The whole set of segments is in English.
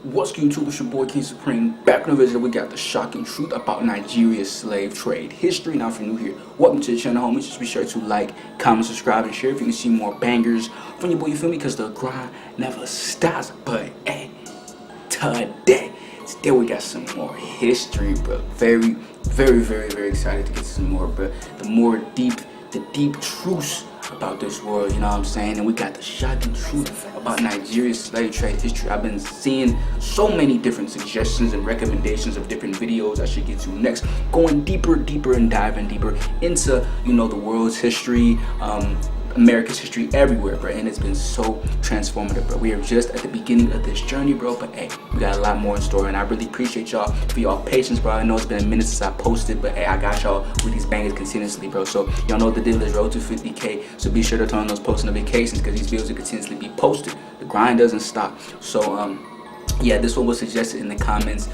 What's good, YouTube? It's your boy KingSupreme. Back in the video, we got the shocking truth about Nigeria's slave trade history. Now, if you're new here, welcome to the channel, homies. Just be sure to like, comment, subscribe, and share if you can see more bangers from your boy. You feel me? Because the grind never stops. But hey, today we got some more history, bro. Very excited to get some more, bro. The deep truths about this world, you know what I'm saying? And we got the shocking truth about Nigeria's slave trade history. I've been seeing so many different suggestions and recommendations of different videos I should get to next, going deeper and diving deeper into, you know, the world's history, America's history everywhere, bro. And it's been so transformative, bro. We are just at the beginning of this journey, bro, but hey, we got a lot more in store, and I really appreciate y'all for y'all patience, bro. I know it's been a minute since I posted, but hey, I got y'all with these bangers continuously, bro. So y'all know the deal is road to 50K, so be sure to turn on those post notifications because these videos will continuously be posted. The grind doesn't stop. So yeah, this one was suggested in the comments.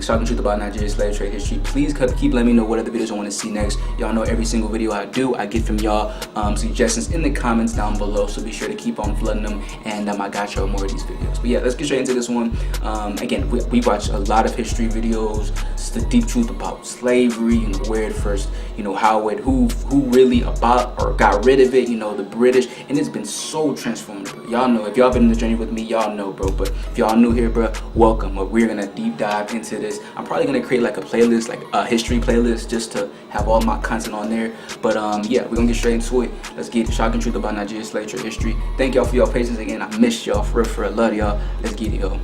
Shocking truth about Nigeria's slave trade history. Please keep letting me know what other videos I want to see next. Y'all know every single video I do, I get from y'all suggestions in the comments down below. So be sure to keep on flooding them, and I got y'all more of these videos. But yeah, let's get straight into this one. Again, we watch a lot of history videos. It's the deep truth about slavery, you know, where it first, you know, who really about or got rid of it, you know, the British, and it's been so transformative. Y'all know, if y'all been in the journey with me, y'all know, bro. But if y'all new here, bro, welcome. But we're gonna deep dive into this. I'm probably gonna create like a playlist, like a history playlist, just to have all my content on there. But yeah, we're gonna get straight into it. Let's get the shocking truth about Nigeria's slave trade history. Thank y'all for your patience again. I missed y'all for real. I love y'all. Let's get it, yo.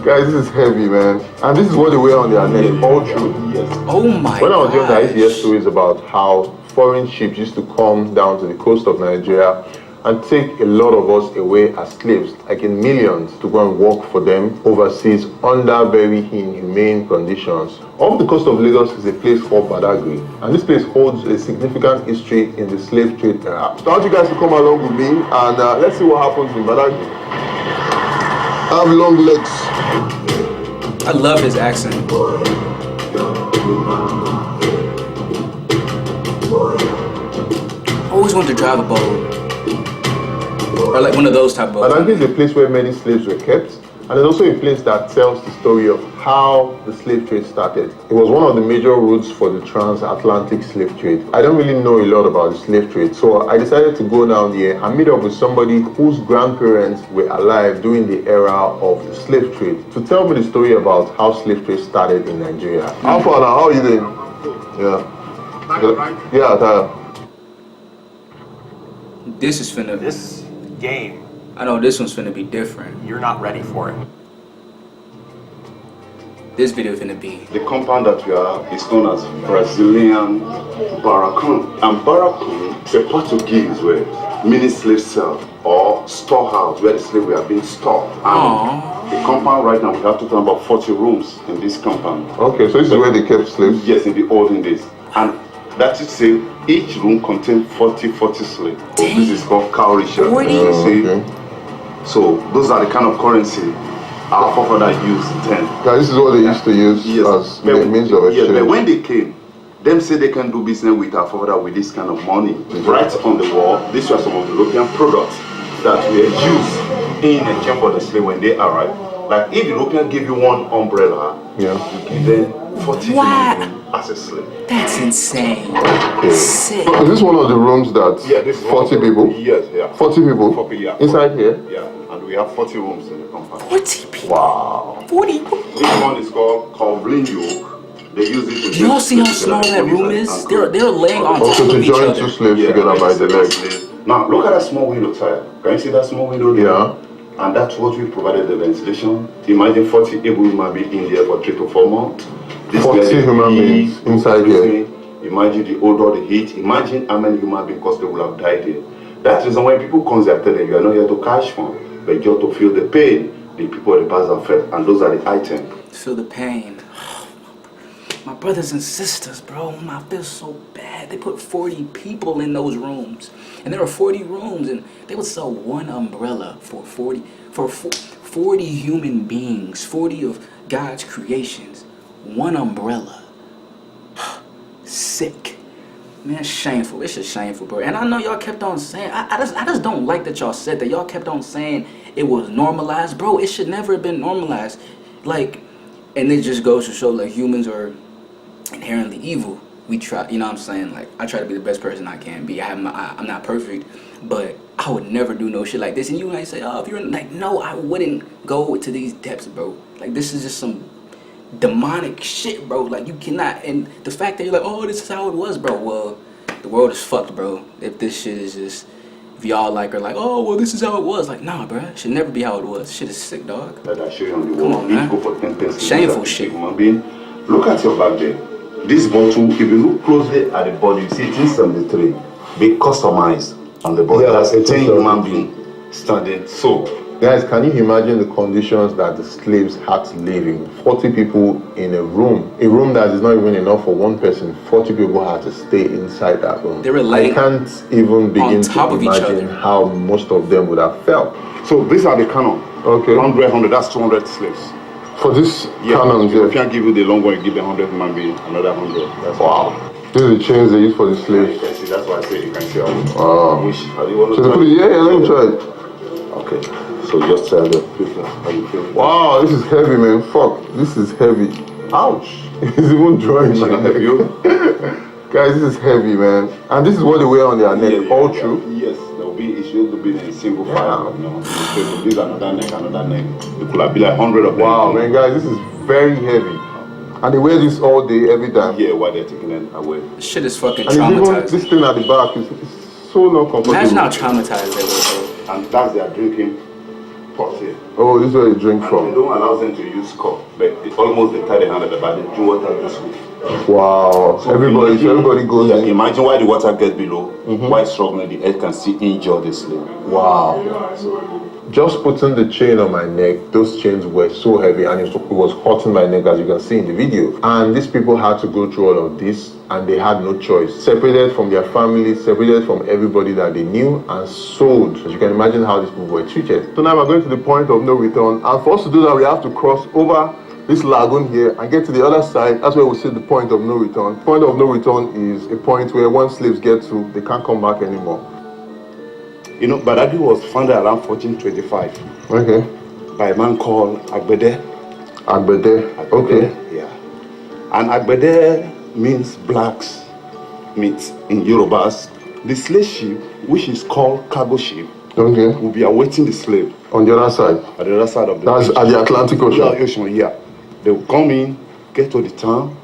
Guys, this is heavy, man. And this is what they wear on their neck. All true. Yes. Oh my god. When I was young, I used to hear stories about how foreign ships used to come down to the coast of Nigeria and take a lot of us away as slaves, like in millions, to go and work for them overseas under very inhumane conditions. Off the coast of Lagos is a place called Badagry, and this place holds a significant history in the slave trade era. So I want you guys to come along with me, and let's see what happens in Badagry. I have long legs. I love his accent. Always wanted to drive a boat. Or like one of those type of boats. Badagry is a place where many slaves were kept, and it's also a place that tells the story of how the slave trade started. It was one of the major routes for the transatlantic slave trade. I don't really know a lot about the slave trade, so I decided to go down here and meet up with somebody whose grandparents were alive during the era of the slave trade to tell me the story about how slave trade started in Nigeria. How far now? How are you doing? Yeah. Yeah, This is finna... This game, I know this one's finna be different. you're not ready for it. This video finna be... The compound that we are is known as Brazilian barracoon. And barracoon is a Portuguese word meaning slave cell or storehouse where the slave were being stored. And the compound right now, we have to talk about 40 rooms in this compound. Okay, so this is where they kept slaves? Yes, in the olden days. And that is say each room contains 40 slaves. So this is called cowrie shell. Okay. So those are the kind of currency our forefathers used then. Yeah, this is what they used to use as the means of exchange. But when they came, them say they can do business with our forefathers with this kind of money. Right on the wall, these were some of the European products that were used in exchange for the slave when they arrived. Like if the European give you one umbrella, you give them 40 as a slave. That's insane. Sick. So is this one of the rooms that this is 40 people? Yes, yeah. 40 people? 40, yeah. Inside here? Yeah, and we have 40 rooms in the compound. 40 people. Wow. 40. This one is called covering yoke. They use it to... Do y'all see how small that room is? They're laying on top to of each join other. two slaves together by the legs. Now look at that small window tile. Can you see that small window there? Yeah. And that's what we provided the ventilation. Imagine 40 able human beings in there for 3 to 4 months. 40 human beings inside here. Imagine the odor, the heat. Imagine how many human beings because they will have died there. That's the reason when people come there, tell them you are not here to cash fund, but just to feel the pain the people at the bars are felt, and those are the items. Feel the pain. My brothers and sisters, bro, I feel so bad. They put 40 people in those rooms. And there are 40 rooms, and they would sell one umbrella for 40 human beings, 40 of God's creations. One umbrella. sick. Man, shameful. It's just shameful, bro. And I know y'all kept on saying, I just don't like that y'all said that. Y'all kept on saying it was normalized. Bro, it should never have been normalized. Like, and it just goes to show, like, humans are inherently evil. We try, you know what I'm saying? Like, I try to be the best person I can be. I'm not perfect, but I would never do no shit like this. And you might say, oh, if you're like, no, I wouldn't go to these depths, bro. Like, this is just some demonic shit, bro. Like, you cannot. And the fact that you're like, oh, this is how it was, bro. Well, the world is fucked, bro. If this shit is just, if y'all like are like, oh, well, this is how it was. Like, nah, bro. It should never be how it was. Shit is sick, dog. That I show you on the Come wall. on, Each man. go for 10 pence. Shameful shit. Human being. Look at your back there. This bottle, if you look closely at the body, you see 1873. Be customized on the body. Yeah, That's it's 10 human 1873. being standing. So, Guys, can you imagine the conditions that the slaves had to live in? 40 people in a room that is not even enough for one person. 40 people had to stay inside that room. They were laying I can't even begin on top to of each imagine other. how most of them would have felt. so these are the canon. Okay. 100, that's 200 slaves. For this Yeah, canon, if you can't give you the long one, you give the 100 human being another 100. That's wow. These are the chains they use for the You slaves. can see, that's why I say you can see how. Wow. Which, how do you want So to they put it, yeah, let me try it. Okay. So just tell the people how you feel. Wow, this is heavy, man. Fuck, this is heavy. Ouch. It's even drawing my neck. Guys, this is heavy, man. And this is what they wear on their neck, all true? Yes, there will be, it should be in a single Yeah. file. You know, this is another neck, another neck. It could have been like 100 of them. Wow, man, guys, this is very heavy. And they wear this all day, every time. Yeah, while they're taking it away. This shit is fucking And it's even, traumatizing. this thing at the back is so not comfortable. Imagine how traumatized they were, bro. And that's their drinking pot here. Oh, this is where you drink And they from. don't allow them to use cup, but it almost they tie the hand at the back, they drink water this way. Wow, So everybody goes yeah, in. imagine why the water gets below, why struggling, the earth can still injure the slave. Wow. Just putting the chain on my neck, those chains were so heavy and it was hurting my neck, as you can see in the video. And these people had to go through all of this and they had no choice. Separated from their families, separated from everybody that they knew, and sold. As you can imagine how these people were treated. So now we're going to the point of no return. And for us to do that, we have to cross over this lagoon here and get to the other side. That's where we see the point of no return. Point of no return is a point where once slaves get to, they can't come back anymore. You know, Badagry was founded around 1425 Okay. by a man called Agbede. Agbede. Okay. Yeah. And Agbede means blacks meat in Yorubas. The slave ship, which is called cargo ship, Okay. will be awaiting the slave On the other side. at the other side of the That's beach. at the Atlantic Yeah, Ocean. ocean, yeah. They will come in, get to the town,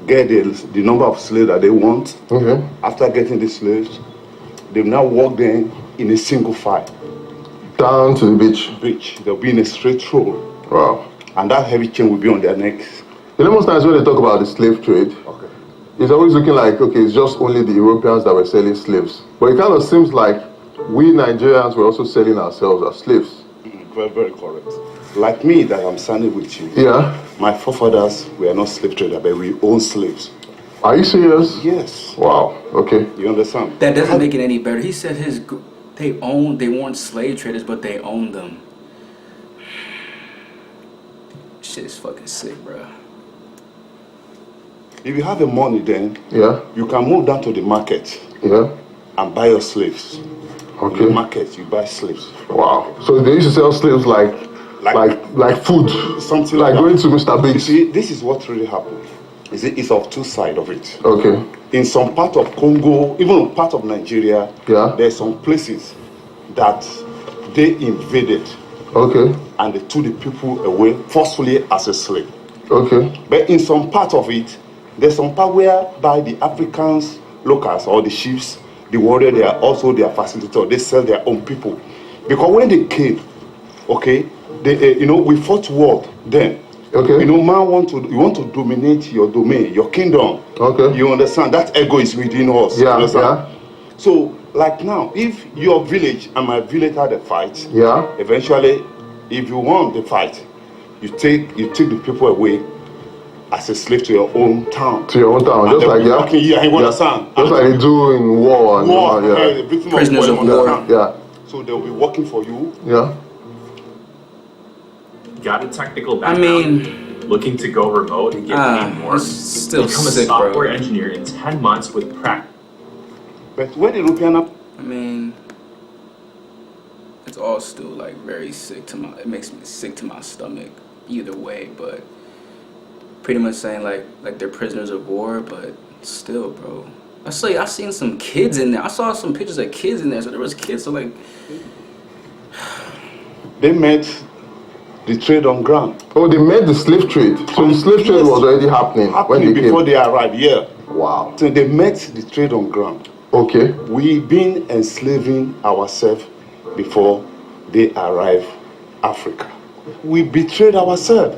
get the number of slaves that they want. Okay. After getting the slaves, they will now walk them in a single file. Down to the beach. They'll be in a straight road. Wow. And that heavy chain will be on their necks. You know, most times when they talk about the slave trade, Okay. it's always looking like, okay, it's just only the Europeans that were selling slaves. But it kind of seems like we Nigerians were also selling ourselves as slaves. Very, very correct. Like me, that I'm standing with you. Yeah. My forefathers were not slave traders, but we own slaves. Are you serious? Yes. Wow. Okay. You understand? That doesn't make it any better. He said they weren't slave traders, but they owned them. Shit is fucking sick, bro. If you have the money, then Yeah. you can move down to the market Yeah. and buy your slaves. In Okay. the market, you buy slaves. Wow. So they used to sell slaves like food. Something Like like going that. to Mr. You Biggs. see, this is what really happened. It's of two sides of it. Okay. In some part of Congo, even in part of Nigeria, Yeah. there's some places that they invaded Okay. and they took the people away forcefully as a slave. Okay. But in some part of it, there's some part whereby the Africans, locals or the chiefs, the warrior, they are also their facilitator. They sell their own people. Because when they came, okay, they, we fought war then. Okay. You know, man you want to dominate your domain, your kingdom. Okay. You understand? That ego is within us. Yeah, You understand? yeah. So, like now, if your village and my village had a fight, Yeah. eventually, if you won the fight, you take the people away as a slave to your own town. To your own town. And Just like, yeah. working here, you understand? Just like they do in war. And War, yeah. victim Prisoners of you war. understand? Yeah. So they'll be working for you. Yeah. Got a technical I background. mean, looking to go remote and get paid more. It's still Become sick, a software bro. engineer in 10 months with practice. But when the European I mean, it's all still like very sick to my. It makes me sick to my stomach either way. But pretty much saying like they're prisoners of war. But still, bro. I seen some kids in there. I saw some pictures of kids in there. So there was kids. So like, they met the trade on ground. Oh, they met the slave trade. So the slave trade was already happening when they before came. they arrived. Yeah. Wow. So they met the trade on ground. Okay. We've been enslaving ourselves before they arrive Africa. We betrayed ourselves,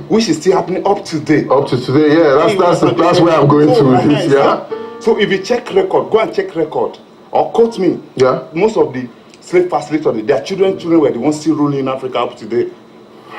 which is still happening up to date. Up to today, yeah. That's where I'm going to with this, yeah. So if you check record, go and check record, or quote me. Yeah. Most of the slave facilities, their children were the ones still ruling in Africa up to date.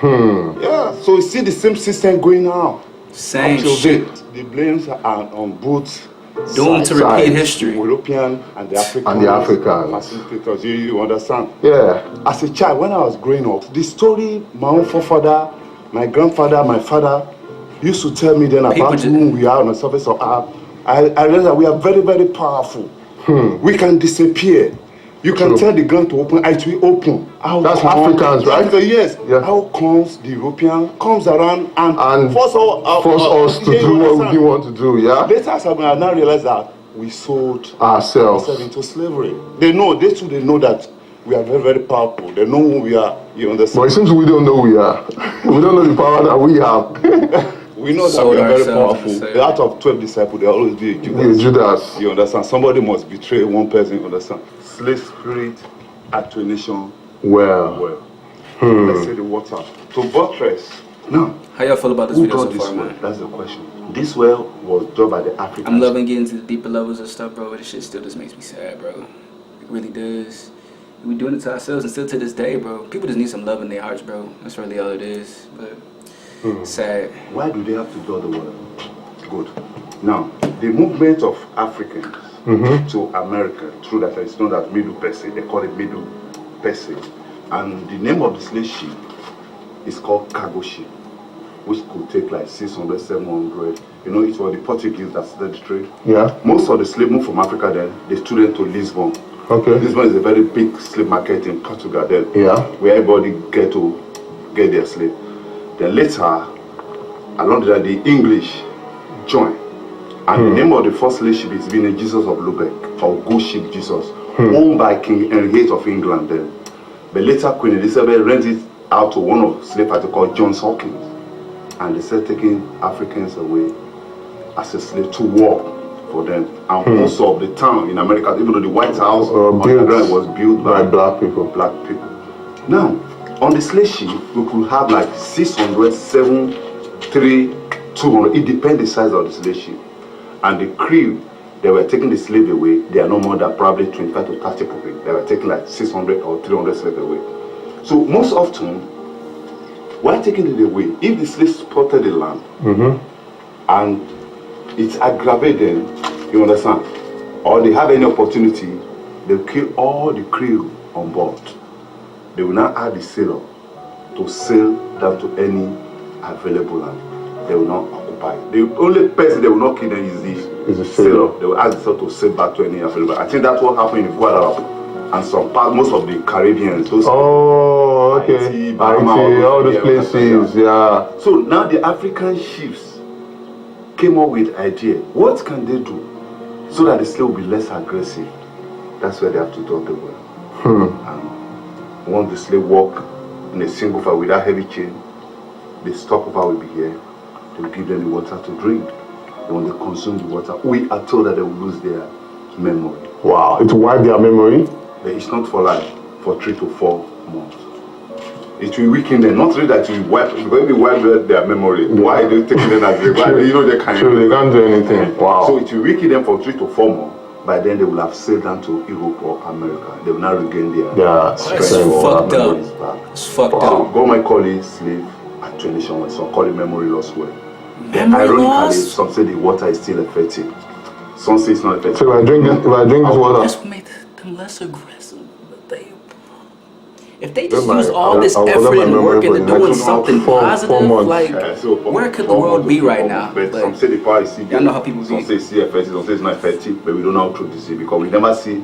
Yeah. So you see the same system going now. same Until shit. date, the blames are on both. Doomed to repeat history. European and the African. And the Africans. Facilitators, you understand? Yeah. As a child, when I was growing up, the story my own forefather, my grandfather, my father used to tell me then about who we are on the surface of earth. I realized that we are very, very powerful. We can disappear. You can tell the ground to open, it will open. That's Africans, right? Yes. Yeah. How comes the European comes around and force us to do what we want to do, yeah? Later, I now realize that we sold ourselves into slavery. They know that we are very, very powerful. They know who we are. You understand? But it seems we don't know who we are. We don't know the power that we have. We know that we are very powerful. Out of 12 disciples, there will always be a Judas. Judas. You understand? Somebody must betray one person. You understand? Slave spirit at to a nation. Well. Let's say the water. To buttress. Now, how y'all feel about this video so far, man? That's the question. This well was done by the Africans. I'm loving getting to the deeper levels of stuff, bro, but this shit still just makes me sad, bro. It really does. We doing it to ourselves, and still to this day, bro. People just need some love in their hearts, bro. That's really all it is. But sad. Why do they have to do the world? Good. Now, the movement of Africans to America through that is known as Middle Passage. They call it Middle Passage, and the name of the slave ship is called cargo ship, which could take like 600, 700. You know, it was the Portuguese that started the trade. Yeah. Most of the slave moved from Africa then, they student to Lisbon. Okay. Lisbon is a very big slave market in Portugal then. Yeah. Where everybody get their slave. Then later, along that, the English joined. And the name of the first slave ship is being Jesus of Lubeck, or Good Ship Jesus, owned by King Henry VIII of England then. But later, Queen Elizabeth rented it out to one of the slave party called John Hawkins. And they started taking Africans away as a slave to work for them. And most of the town in America, even though the White House was built by black people. Now, on the slave ship, we could have like 600, 700, 200. It depends the size of the slave ship. And the crew, they were taking the slave away. They are no more than probably 25 to 30 people. They were taking like 600 or 300 slaves away. So most often, while taking it away, if the slaves spotted the land and it's aggravated, you understand, or they have any opportunity, they'll kill all the crew on board. They will not add the sailor to sail down to any available land. They will not occupy. The only person they will not kill them is the sailor. They will ask the sailor to sail back to any available. I think that's what happened in Guadeloupe and some part, most of the Caribbeans. Okay. Haiti, all those places, yeah. So now the African chiefs came up with idea. What can they do so that the slave will be less aggressive? That's where they have to do the work. And once the slave walk in a single file without heavy chain, the stopover will be here. They will give them the water to drink. When they consume the water, we are told that they will lose their memory. Wow, it will wipe their memory? But it's not for life, for 3 to 4 months. It will weaken them, not really that it will wipe, when we wipe their memory, why are they taking them as they they can't do anything. Wow. So it will weaken them for 3 to 4 months. By then they will have sailed down to Europe or America. They will not regain their strength. That's fucked up. It's fucked up. God might call it slave attenuation, when some call it memory loss. Ironically, some say the water is still effective. Some say it's not effective. So if I drink this water, that's what made them less aggressive. But If they just Don't use mind. all this I'll effort forget my and work memory into for the doing next something four positive, months. like So for where could the 4 world months be to right 4 now? months, But Like, some say the power is still y'all know how people some be. say CFS, some say it's not effective, but we don't know how to see because we never see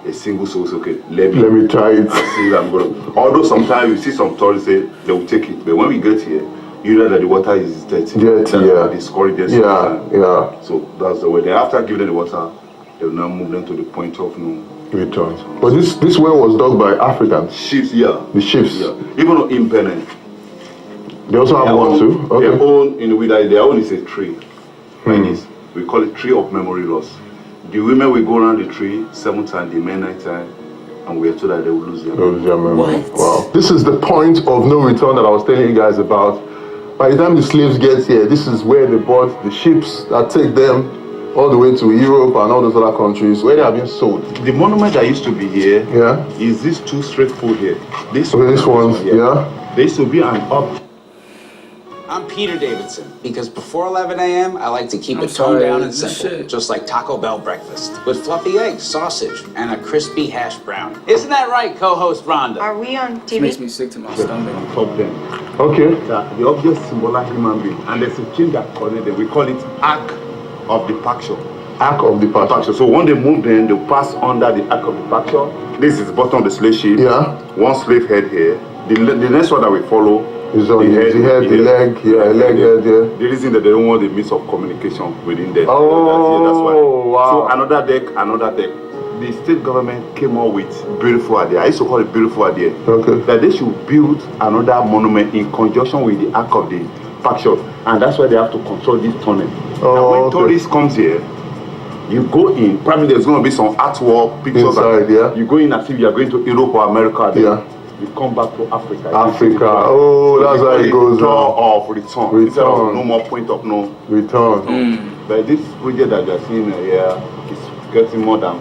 a single source. Okay, let Let me try it. I see that I'm gonna. Although sometimes you see some tourists say they will take it, but when we get here, you know that the water is dirty. Dirty, yeah. They score it there Yeah, sometimes. yeah. So that's the way. Then after giving them the water, they will now move them to the point of no Return. But this well was dug by Africans. ships. Yeah, The ships. yeah. Even though in Benin, They also have their one own, too. Their Okay. own in their own is a tree. Like this, we call it tree of memory loss. The women will go around the tree 7 times, the men 9 times, and we are told that they will lose their Those are memory. What? Wow. This is the point of no return that I was telling you guys about. By the time the slaves get here, this is where they bought the ships that take them all the way to Europe and all those other countries where they are being sold. The monument that used to be here Yeah. is these 2 straight pole here. This Okay, this one, yeah. There used to be an up. I'm Peter Davidson, because before 11 a.m., I like to keep I'm it toned sorry, down and this simple, shit. just like Taco Bell breakfast, with fluffy eggs, sausage, and a crispy hash brown. Isn't that right, co-host Rhonda? Are we on It makes TV? me sick to my stomach. On top them. Okay. That the object symbolize human being, and there's a chain that connects them. We call it arc of departure. Ark of Departure. So when they move, then they pass under the arc of departure. This is the bottom of the slave ship. Yeah. One slave head here. The next one that we follow Is on the head, the leg, yeah, leg head, yeah. The reason that they don't want the means of communication within them. Oh, that's why. wow. So another deck. The state government came up with beautiful idea. I used to call it beautiful idea. Okay. That they should build another monument in conjunction with the arc of the faction, and that's why they have to control this tunnel. Now when okay. tourists comes here, you go in. Probably there's going to be some artwork, pictures. Inside, yeah. You go in as if you are going to Europe or America. Then Yeah. you come back to Africa. Africa. Oh, that's how it goes. Door of return. Return. Instead of no more point of no. Return. But this project that you're seeing here is getting more than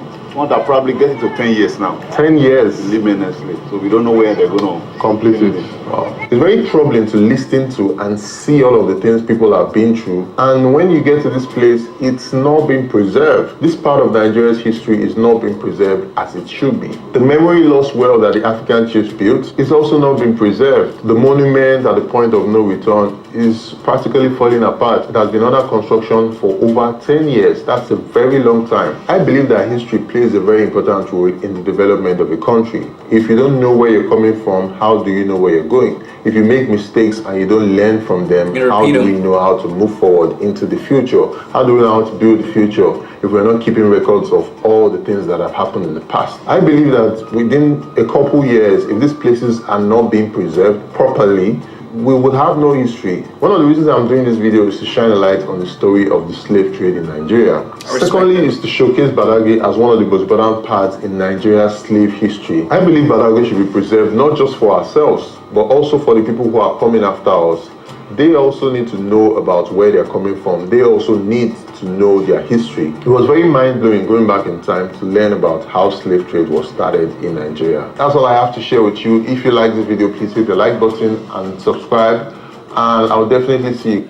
probably getting to 10 years now. 10 years. Immensely. So we don't know where they're going to Complete it. Wow. It's very troubling to listen to and see all of the things people have been through. And when you get to this place, it's not being preserved. This part of Nigeria's history is not being preserved as it should be. The memory loss well that the African chiefs built is also not being preserved. The monument at the point of no return is practically falling apart. It has been under construction for over 10 years. That's a very long time. I believe that history plays a very important role in the development of a country. If you don't know where you're coming from, how do you know where you're going? If you make mistakes and you don't learn from them, how do we know how to move forward into the future? How do we know how to build the future if we're not keeping records of all the things that have happened in the past? I believe that within a couple years, if these places are not being preserved properly, we would have no history. One of the reasons I'm doing this video is to shine a light on the story of the slave trade in Nigeria. Secondly, is to showcase Badagry as one of the most important parts in Nigeria's slave history. I believe Badagry should be preserved not just for ourselves, but also for the people who are coming after us. They also need to know about where they're coming from. They also need to know their history. It was very mind-blowing going back in time to learn about how slave trade was started in Nigeria. That's all I have to share with you. If you like this video, please hit the like button and subscribe. And I'll definitely see you.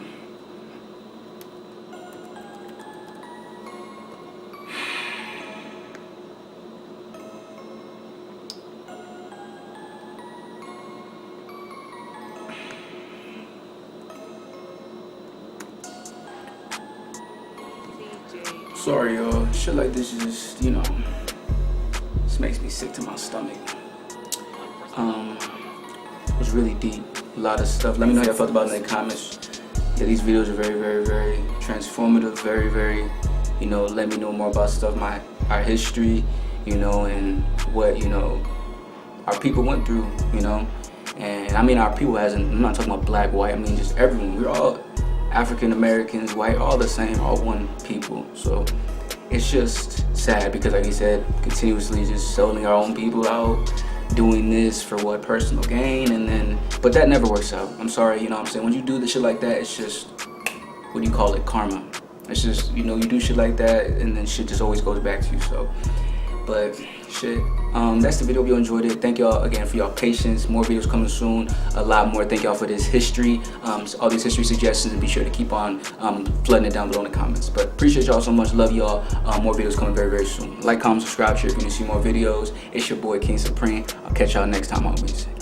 Sorry, y'all. Shit like this is, this makes me sick to my stomach. It's really deep. A lot of stuff. Let me know how y'all felt about it in the comments. Yeah, these videos are very, very, very transformative. Very, very, let me know more about stuff, our history, and what, our people went through, And I mean our people I'm not talking about black, white, I mean just everyone. We're all African Americans, white, all the same, all one people. So it's just sad because, like he said, continuously just selling our own people out, doing this for what, personal gain, but that never works out. I'm sorry, you know what I'm saying? When you do this shit like that, it's just, what do you call it, karma. It's just, you do shit like that and then shit just always goes back to you. So, but shit, That's the video. If you enjoyed it, thank y'all again for your patience. More videos coming soon, a lot more. Thank y'all for this history, all these history suggestions, and be sure to keep on flooding it down below in the comments. But appreciate y'all so much. Love y'all. More videos coming very, very soon. Like, comment, subscribe, share if you want to see more videos. It's your boy King Supreme. I'll catch y'all next time on music.